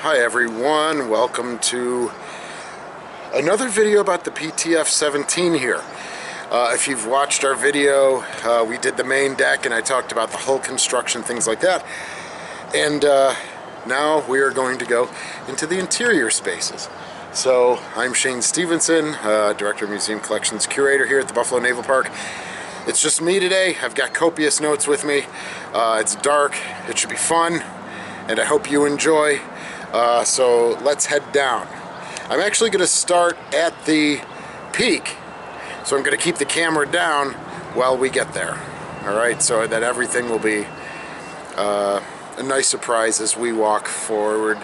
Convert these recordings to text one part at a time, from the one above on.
Hi everyone, welcome to another video about the PTF17 here. If you've watched our video, we did the main deck and I talked about the hull construction, things like that. And now we are going to go into the interior spaces. So I'm Shane Stevenson, Director of Museum Collections Curator here at the Buffalo Naval Park. It's just me today. I've got copious notes with me. It's dark, it should be fun, and I hope you enjoy. So let's head down. I'm actually going to start at the peak, so I'm going to keep the camera down while we get there. Alright, so that everything will be a nice surprise as we walk forward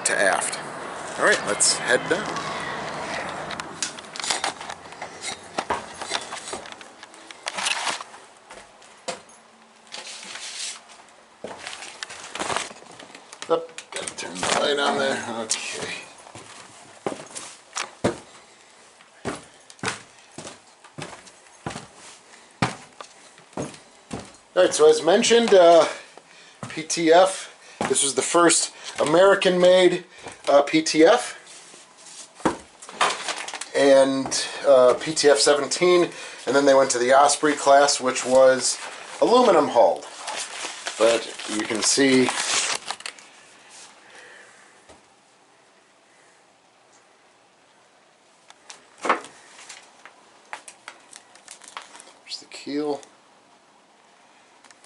to aft. Alright, let's head down. Oh, gotta turn the light on there. Okay. Alright, so as mentioned, PTF, this was the first American-made PTF, and PTF17, and then they went to the Osprey class, which was aluminum hulled. But you can see there's the keel.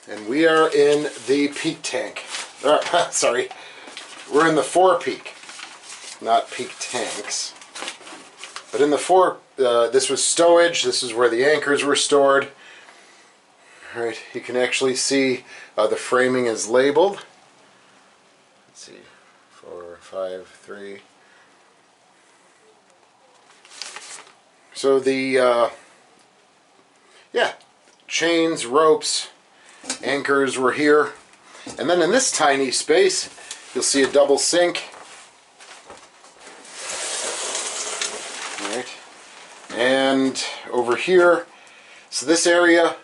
And we are in the peak tank. Sorry, we're in the fore peak, not peak tanks. But in the fore, this was stowage. This is where the anchors were stored. All right, you can actually see the framing is labeled. Let's see, 4, 5, 3. So the chains, ropes, anchors were here, and then in this tiny space you'll see a double sink. Alright, and over here, so this area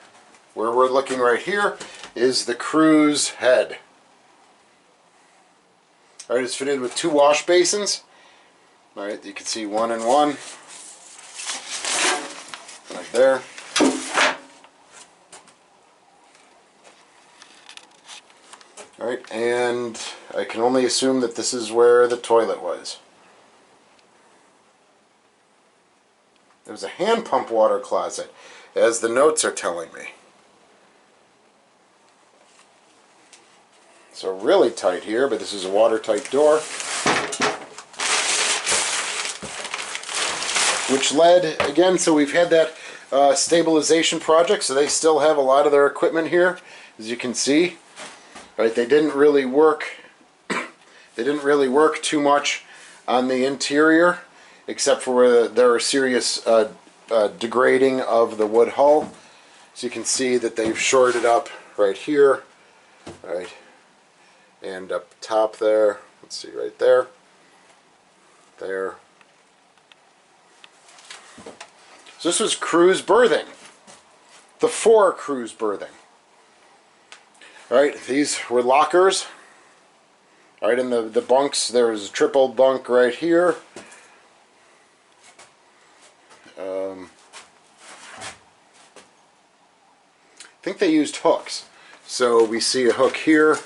where we're looking right here is the crew's head. Alright, it's fitted with 2 wash basins. Alright, you can see 1 and 1 right there. Alright, and I can only assume that this is where the toilet was. There was a hand pump water closet, as the notes are telling me. So really tight here, but this is a watertight door. Which led, again, so we've had that stabilization project, so they still have a lot of their equipment here, as you can see. Right, they didn't really work. They didn't really work too much on the interior, except for where there are serious degrading of the wood hull. So you can see that they've shored it up right here, right, and up top there. Let's see, right there, there. So this was crew's berthing, the fore crew's berthing. Alright, these were lockers. Alright, in the bunks, there was a triple bunk right here. I think they used hooks. So we see a hook here.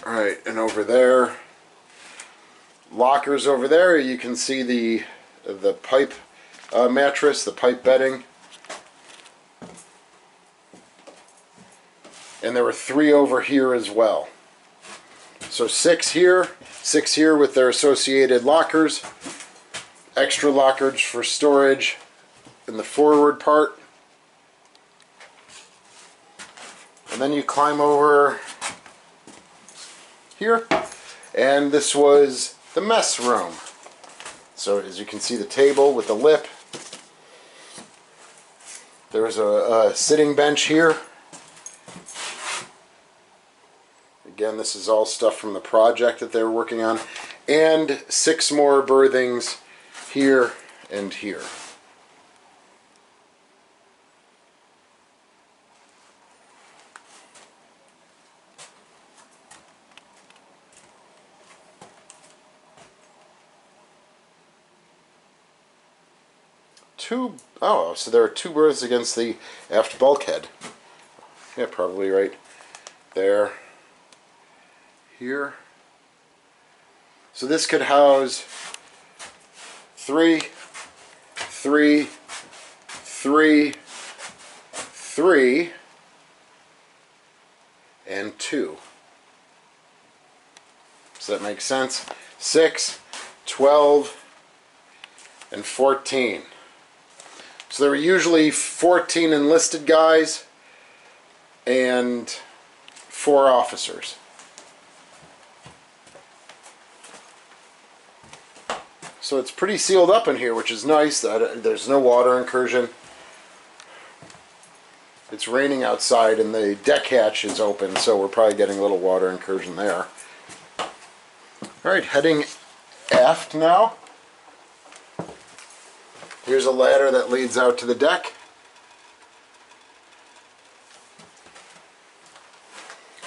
Alright, and over there. Lockers over there, you can see the pipe mattress, the pipe bedding. And there were 3 over here as well. So 6 here with their associated lockers, extra lockers for storage in the forward part. And then you climb over here, and this was the mess room. So as you can see, the table with the lip. There was a sitting bench here. Again, this is all stuff from the project that they were working on. And 6 more berthings here and here. two, oh, so there are two berths against the aft bulkhead. Yeah, probably right there, here. So this could house 3, 3, 3, 3, and 2. Does that make sense? 6, 12, and 14. So there were usually 14 enlisted guys and 4 officers. So it's pretty sealed up in here, which is nice. There's no water incursion. It's raining outside and the deck hatch is open, so we're probably getting a little water incursion there. Alright, heading aft now. Here's a ladder that leads out to the deck.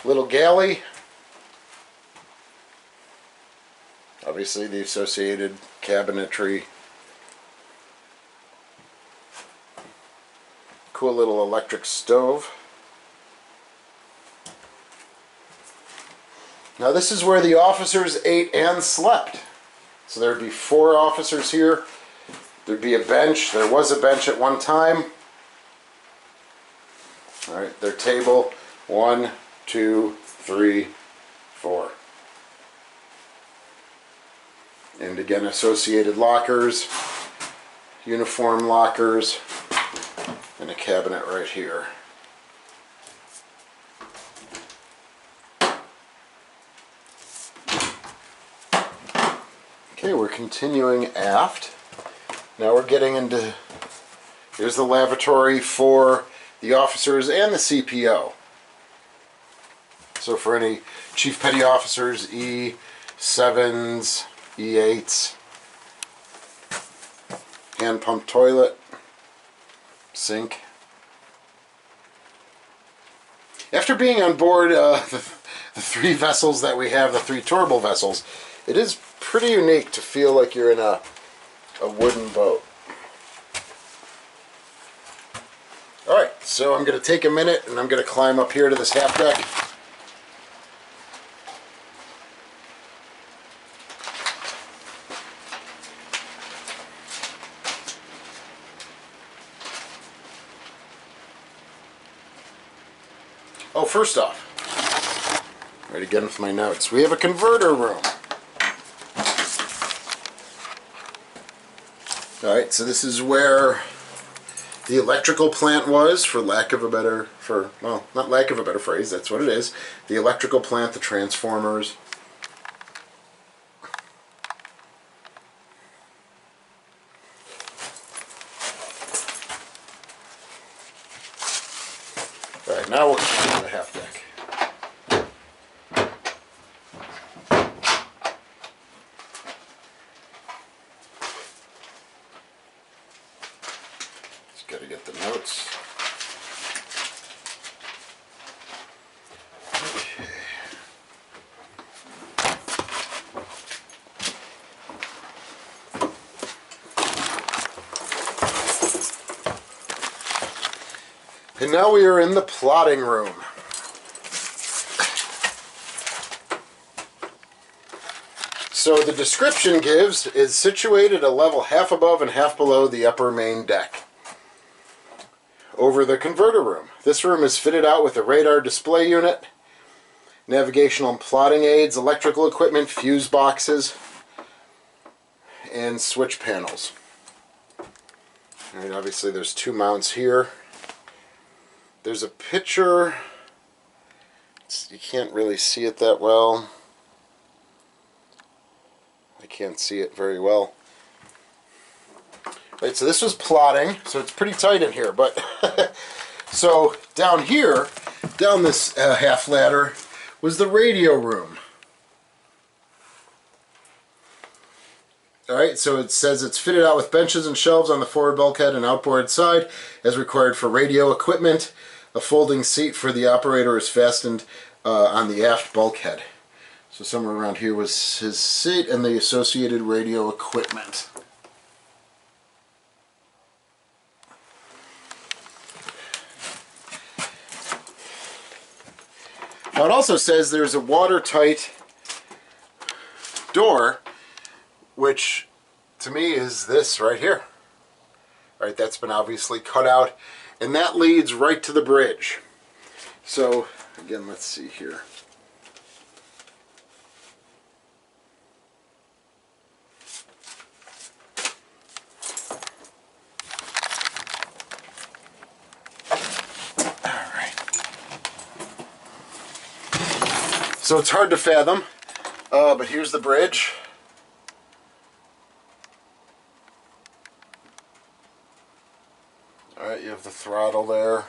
Little galley. Obviously the associated cabinetry. Cool little electric stove. Now this is where the officers ate and slept. So there'd be 4 officers here. There'd be a bench. There was a bench at one time. Alright, their table. 1, 2, 3, 4. And again, associated lockers, uniform lockers, and a cabinet right here. Okay, we're continuing aft. Now we're getting into, here's the lavatory for the officers and the CPO. So for any Chief Petty Officers, E7s, E8s, hand pump toilet, sink. After being on board the 3 vessels that we have, the 3 tourable vessels, it is pretty unique to feel like you're in a wooden boat. Alright, so I'm going to take a minute and I'm going to climb up here to this half deck. Oh, first off, right again with my notes, we have a converter room. Alright, so this is where the electrical plant was, for lack of a better, well, not lack of a better phrase, that's what it is. The electrical plant, the transformers. Alright, now we'll come to the half deck. Just gotta get the notes. Okay. And now we are in the plotting room. So the description gives is situated a level half above and half below the upper main deck. Over the converter room. This room is fitted out with a radar display unit, navigational and plotting aids, electrical equipment, fuse boxes, and switch panels. Alright, obviously there's 2 mounts here. There's a picture. You can't really see it that well. I can't see it very well. Right, so this was plotting, so it's pretty tight in here, but so down here, down this half ladder, was the radio room. Alright, so it says it's fitted out with benches and shelves on the forward bulkhead and outboard side, as required for radio equipment. A folding seat for the operator is fastened on the aft bulkhead. So somewhere around here was his seat and the associated radio equipment. Now it also says there's a watertight door, which to me is this right here. All right, that's been obviously cut out, and that leads right to the bridge. So again, let's see here. So it's hard to fathom, but here's the bridge. Alright, you have the throttle there.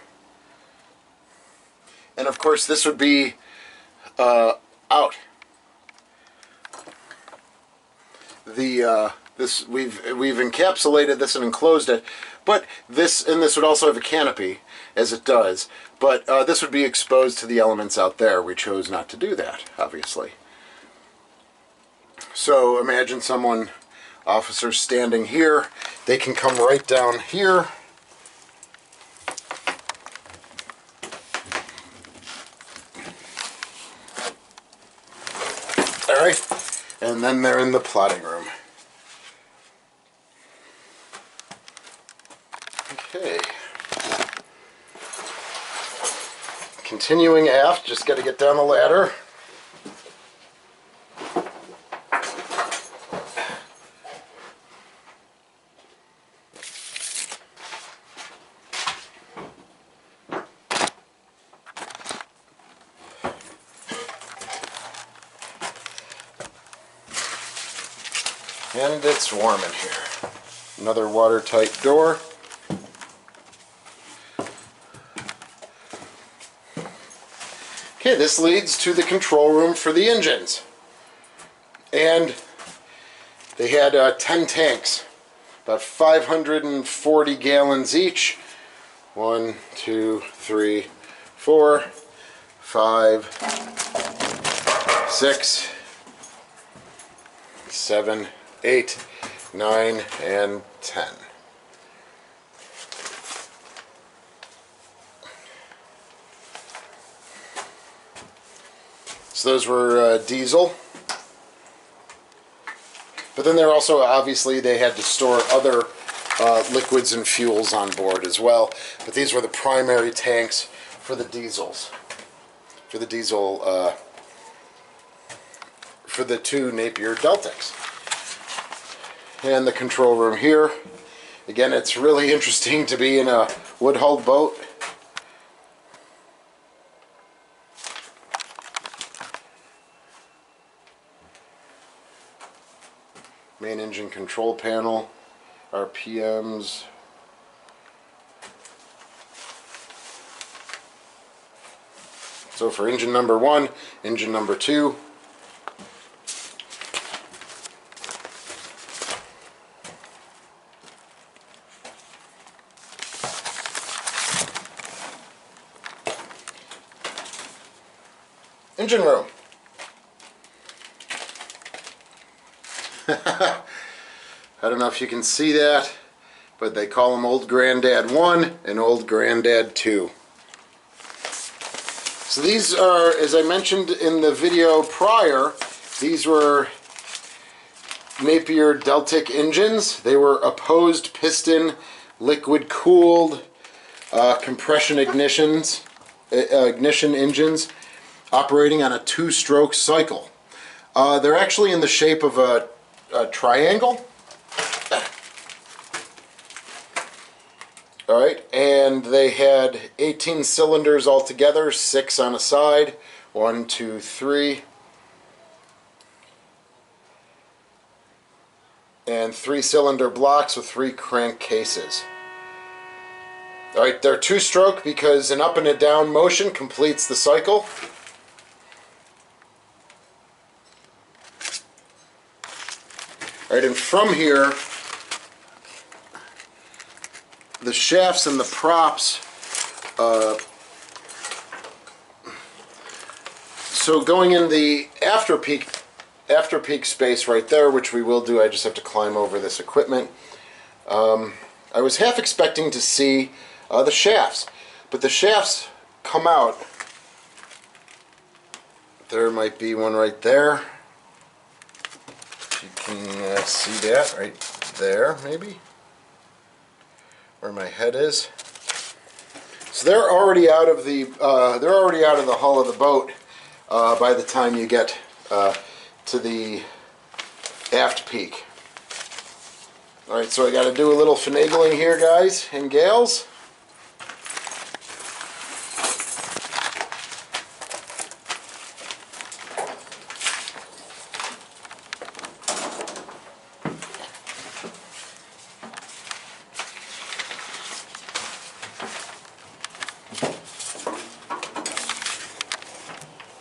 And of course this would be out. We've encapsulated this and enclosed it, but this would also have a canopy, as it does, but this would be exposed to the elements out there. We chose not to do that, obviously. So imagine officers standing here, they can come right down here. Alright, and then they're in the plotting room. Okay. Continuing aft, just got to get down the ladder. And it's warm in here. Another watertight door. Okay, this leads to the control room for the engines. And they had 10 tanks, about 540 gallons each. 1, 2, 3, 4, 5, 6, 7, 8, 9, and 10. So those were diesel. But then there also, obviously, they had to store other liquids and fuels on board as well. But these were the primary tanks for the diesels. For the diesel, for the two Napier Deltics. And the control room here. Again, it's really interesting to be in a wood-hulled boat. Main engine control panel, RPMs. So for engine number 1, engine number 2. Engine room. I don't know if you can see that, but they call them Old Granddad 1 and Old Granddad 2. So these are, as I mentioned in the video prior, these were Napier Deltic engines. They were opposed piston, liquid cooled, compression ignition engines operating on a 2-stroke cycle. They're actually in the shape of a triangle. Alright, and they had 18 cylinders altogether, 6 on a side, 1, 2, 3, and 3-cylinder blocks with 3 crank cases. Alright, they're 2-stroke because an up and a down motion completes the cycle. Alright, and from here, the shafts and the props, so going in the after peak space right there, which we will do, I just have to climb over this equipment. I was half expecting to see the shafts, but the shafts come out There might be one right there. You can see that right there, maybe, where my head is. So they're already out of the hull of the boat by the time you get to the aft peak. All right, so I got to do a little finagling here, guys and gals.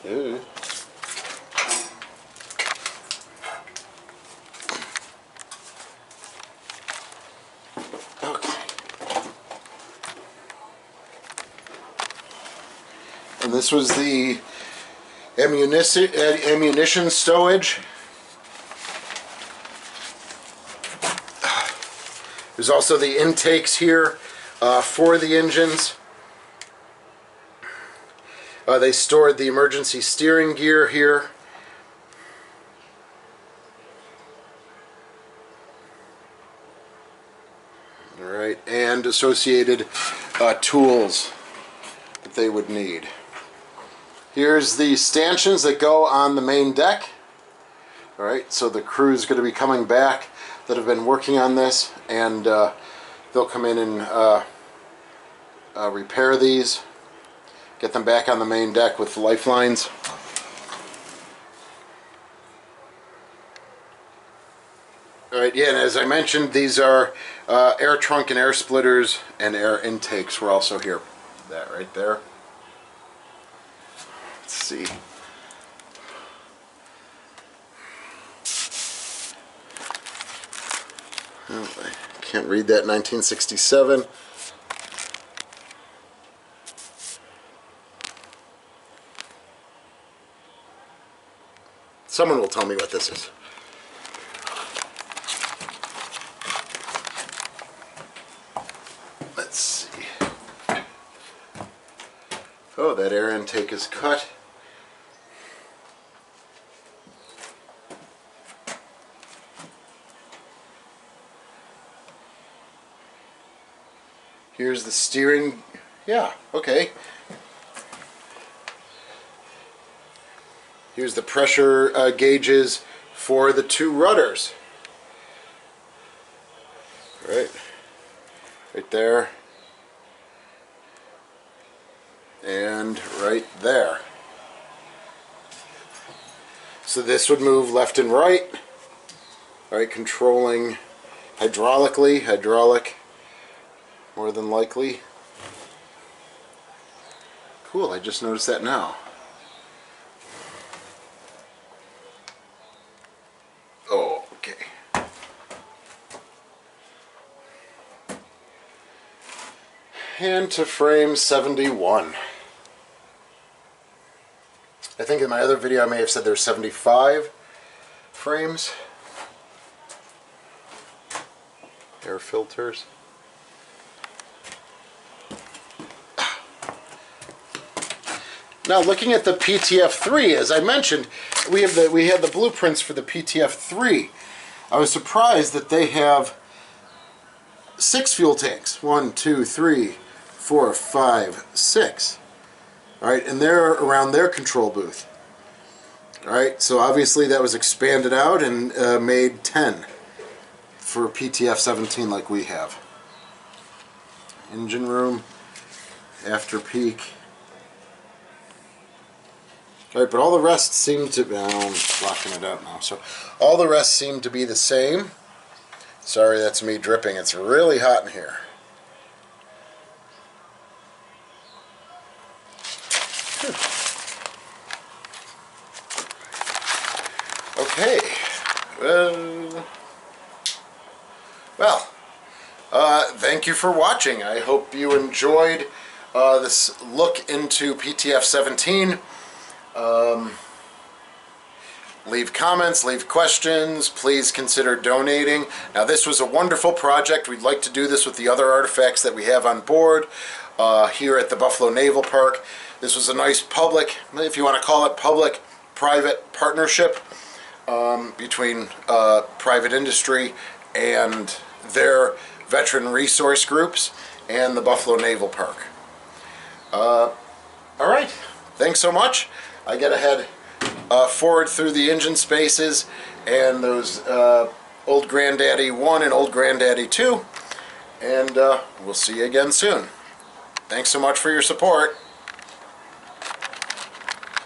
Ooh. Okay. And this was the ammunition stowage. There's also the intakes here for the engines. They stored the emergency steering gear here. All right, and associated tools that they would need. Here's the stanchions that go on the main deck. All right, so the crew's going to be coming back that have been working on this, and they'll come in and repair these. Get them back on the main deck with lifelines. Alright, yeah, and as I mentioned, these are air trunk and air splitters and air intakes were also here. That right there. Let's see. Oh, I can't read that, 1967. Someone will tell me what this is. Let's see. Oh, that air intake is cut. Here's the steering. Yeah, okay. Here's the pressure gauges for the two rudders. Right there, and right there. So this would move left and right. All right, controlling hydraulic, more than likely. Cool, I just noticed that now. And to frame 71. I think in my other video I may have said there's 75 frames. Air filters. Now looking at the PTF3, as I mentioned, we had the blueprints for the PTF3. I was surprised that they have 6 fuel tanks. 1, 2, 3, 4, 5, 6. Alright, and they're around their control booth. Alright, so obviously that was expanded out and made 10 for PTF17 like we have. Engine room, after peak. Alright, but all the rest seem to be, I'm blocking it out now, so all the rest seem to be the same. Sorry, that's me dripping. It's really hot in here. Okay. Well, thank you for watching. I hope you enjoyed this look into PTF17. Leave comments, leave questions, please consider donating. Now this was a wonderful project. We'd like to do this with the other artifacts that we have on board here at the Buffalo Naval Park. This was a nice public, if you want to call it public, private partnership between private industry and their veteran resource groups and the Buffalo Naval Park. All right, thanks so much. I get ahead forward through the engine spaces and those Old Granddaddy 1 and Old Granddaddy 2, and we'll see you again soon. Thanks so much for your support.